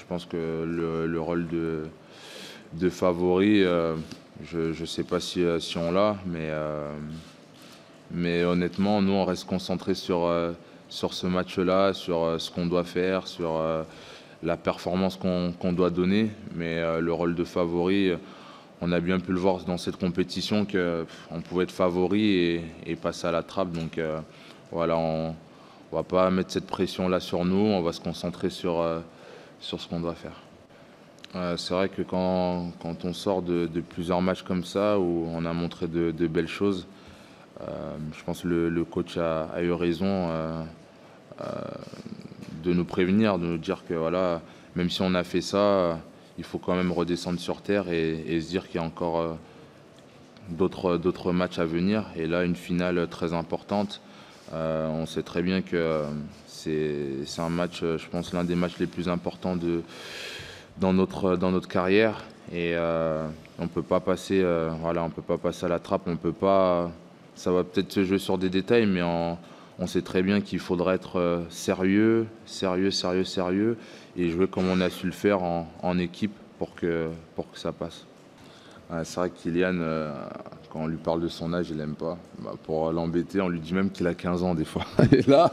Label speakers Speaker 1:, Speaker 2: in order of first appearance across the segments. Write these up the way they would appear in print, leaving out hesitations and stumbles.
Speaker 1: pense que le rôle de favori, je ne sais pas si on l'a, mais honnêtement, nous, on reste concentré sur ce match-là, sur ce qu'on doit faire, sur la performance qu'on doit donner. Mais le rôle de favori, on a bien pu le voir dans cette compétition qu'on pouvait être favori et passer à la trappe. Donc voilà, on ne va pas mettre cette pression-là sur nous, on va se concentrer sur ce qu'on doit faire. C'est vrai que quand on sort de plusieurs matchs comme ça, où on a montré de belles choses, je pense que le coach a eu raison de nous prévenir, de nous dire que voilà, même si on a fait ça, il faut quand même redescendre sur terre et se dire qu'il y a encore d'autres matchs à venir. Et là, une finale très importante. On sait très bien que c'est un match, je pense, l'un des matchs les plus importants dans notre carrière. Et on peut pas passer, on peut pas passer à la trappe. On peut pas. Ça va peut-être se jouer sur des détails, mais on sait très bien qu'il faudra être sérieux, et jouer comme on a su le faire en équipe pour que ça passe. C'est vrai que Kylian, quand on lui parle de son âge, il n'aime pas. Pour l'embêter, on lui dit même qu'il a 15 ans des fois. Et là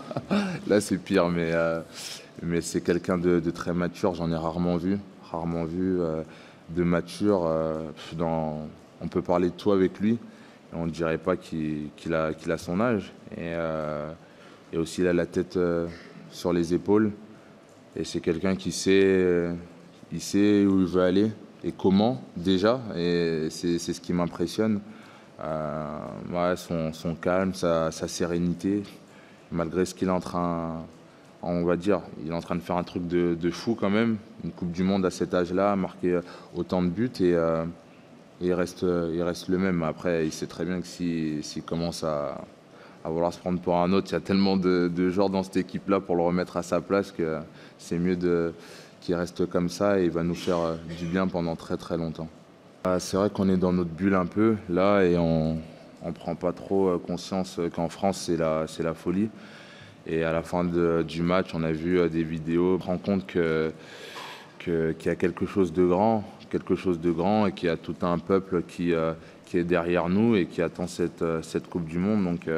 Speaker 1: c'est pire, mais c'est quelqu'un de très mature, j'en ai rarement vu de mature. On peut parler de tout avec lui. On ne dirait pas qu'il a son âge. Et aussi, il a la tête sur les épaules. Et c'est quelqu'un qui sait, il sait où il veut aller et comment déjà. Et c'est ce qui m'impressionne. Son calme, sa sérénité. Malgré ce qu'il est en train, on va dire, il est en train de faire un truc de fou quand même. Une Coupe du Monde à cet âge-là, marquer autant de buts et il reste le même. Après, il sait très bien que s'il commence à vouloir se prendre pour un autre, il y a tellement de joueurs dans cette équipe-là pour le remettre à sa place que c'est mieux qu'il reste comme ça et il va nous faire du bien pendant très très longtemps. C'est vrai qu'on est dans notre bulle un peu là et on ne prend pas trop conscience qu'en France c'est la folie. Et à la fin du match, on a vu des vidéos, on se rend compte qu'il y a quelque chose de grand et qu'il y a tout un peuple qui est derrière nous et qui attend cette Coupe du Monde. Donc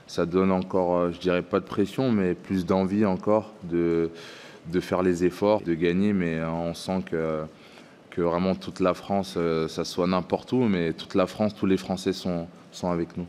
Speaker 1: ça donne encore, je dirais pas de pression, mais plus d'envie encore de faire les efforts, de gagner. Mais on sent que vraiment toute la France, ça soit n'importe où, mais toute la France, tous les Français sont avec nous.